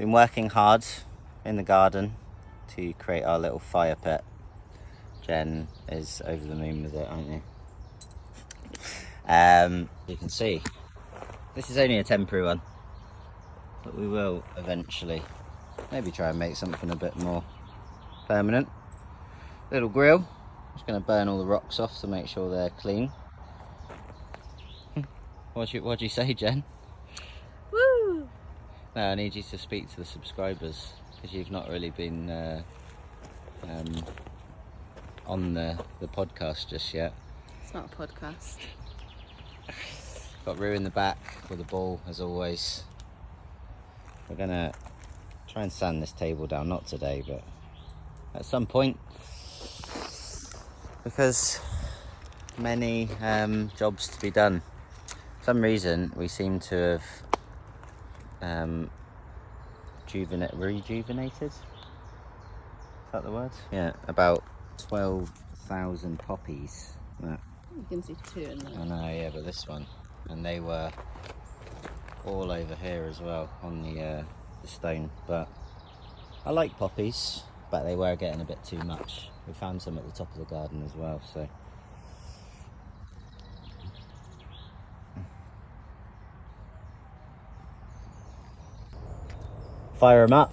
Been working hard in the garden to create our little fire pit. Jen is over the moon with it, aren't you? You can see, this is only a temporary one, but we will eventually maybe try and make something a bit more permanent. Little grill, just going to burn all the rocks off to make sure they're clean. What'd you say, Jen? Woo! No, I need you to speak to the subscribers, because you've not really been on the podcast just yet. It's not a podcast. Got Rue in the back with the ball, as always. We're gonna try and sand this table down, not today, but at some point, because many jobs to be done. For some reason, we seem to have rejuvenated. Is that the word? Yeah, about 12,000 poppies. You can see 2 in there. I know, yeah, but this one, and they were all over here as well on the stone. But I like poppies, but they were getting a bit too much. We found some at the top of the garden as well, so. Fire them up.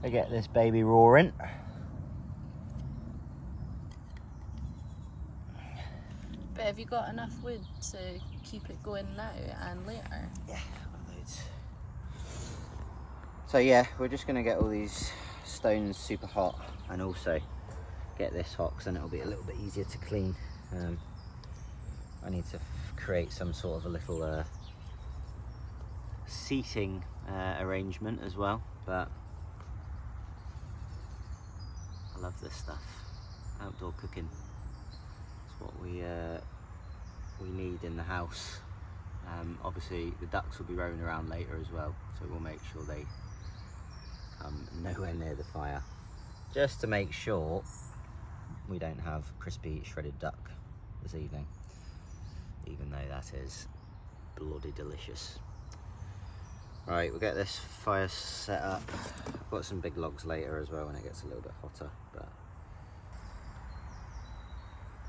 I get this baby roaring. But have you got enough wood to keep it going now and later? Yeah, loads. So yeah, we're just gonna get all these stones super hot and also get this hot, because then it'll be a little bit easier to clean. I need to create some sort of a little seating arrangement as well, but I love this stuff. Outdoor cooking. It's what we need in the house. Obviously the ducks will be roaming around later as well, so we'll make sure they come nowhere near the fire, just to make sure we don't have crispy shredded duck this evening, even though that is bloody delicious. Right, we'll get this fire set up. I've got some big logs later as well when it gets a little bit hotter, but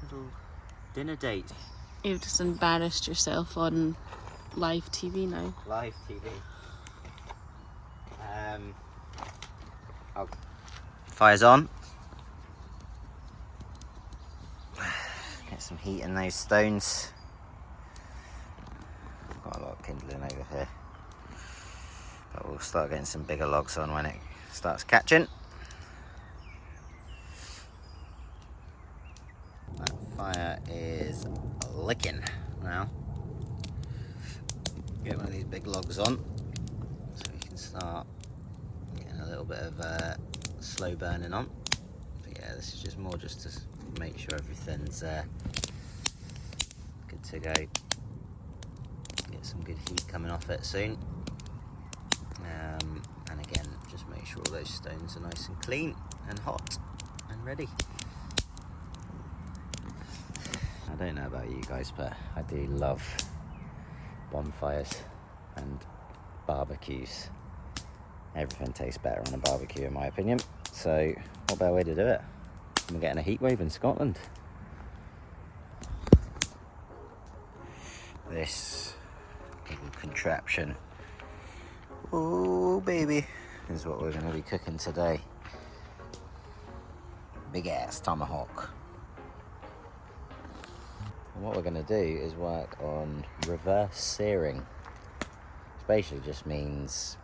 little dinner date. You've just embarrassed yourself on live TV now. Live TV. Fire's on. Get some heat in those stones. Got a lot of kindling over here, but we'll start getting some bigger logs on when it starts catching. That fire is licking now. Get one of these big logs on so we can start getting a little bit of slow burning on. But yeah, this is just more just to make sure everything's good to go. Get some good heat coming off it soon. And again, just make sure all those stones are nice and clean and hot and ready. I don't know about you guys, but I do love bonfires and barbecues. Everything tastes better on a barbecue in my opinion, so what better way to do it? We're getting a heat wave in Scotland. This little contraption, oh baby, is what we're going to be cooking today. Big ass tomahawk. And what we're going to do is work on reverse searing, which basically just means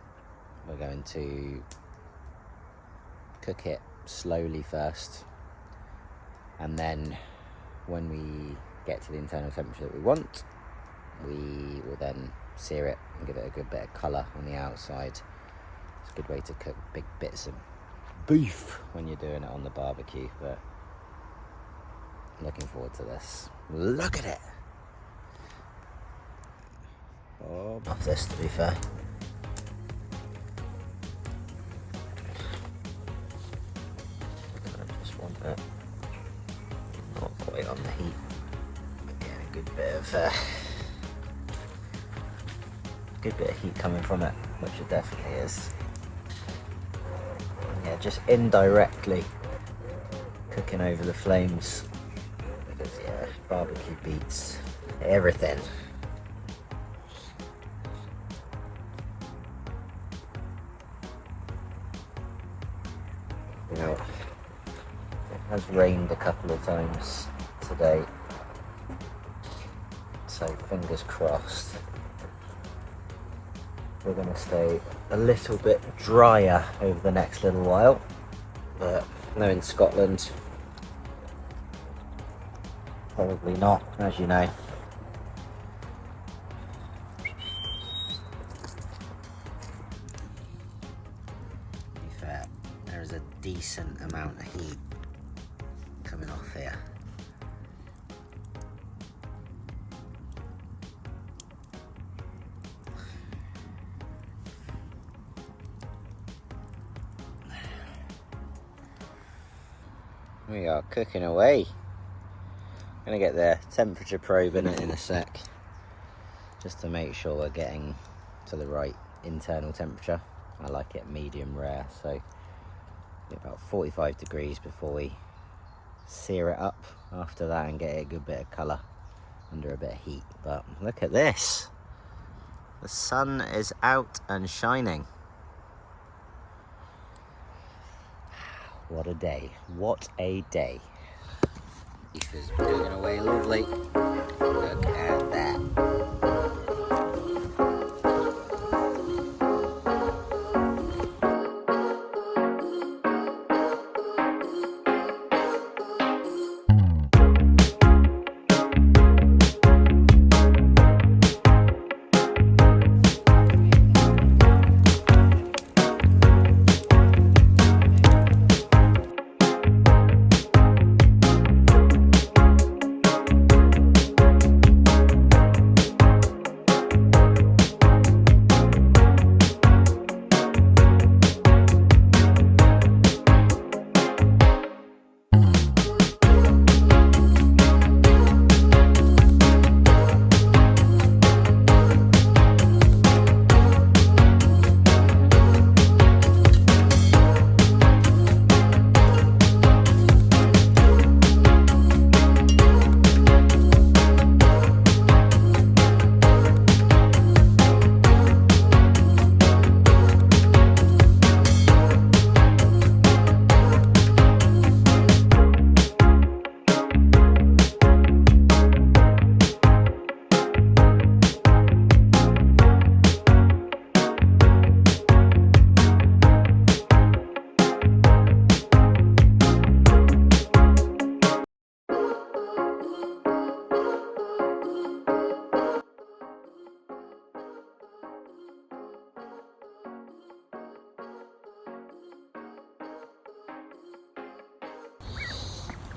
we're going to cook it slowly first, and then when we get to the internal temperature that we want, we will then sear it and give it a good bit of colour on the outside. It's a good way to cook big bits of beef when you're doing it on the barbecue, but looking forward to this. Look at it! Oh, love this, to be fair. I just want it not quite on the heat, but getting a good bit of good bit of heat coming from it, which it definitely is. Yeah, just indirectly cooking over the flames, because yeah, barbecue beats everything. You know, it has rained a couple of times today, so fingers crossed we're going to stay a little bit drier over the next little while, but no, in Scotland, probably not, as you know. To be fair, there is a decent amount of heat coming off here. We are cooking away. I'm gonna get the temperature probe in it in a sec, just to make sure we're getting to the right internal temperature. I like it medium rare, so about 45 degrees before we sear it up after that and get it a good bit of colour under a bit of heat. But look at this, the sun is out and shining. What a day, what a day. Beef is cooking away lovely. Look at that.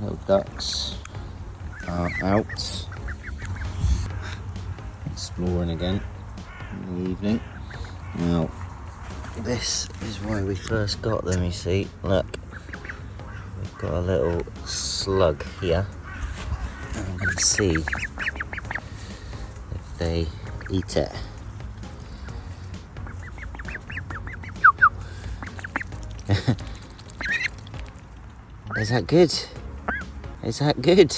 Little ducks are out exploring again in the evening. Now, this is why we first got them, you see. Look, we've got a little slug here, and I'm going to see if they eat it. Is that good? Is that good?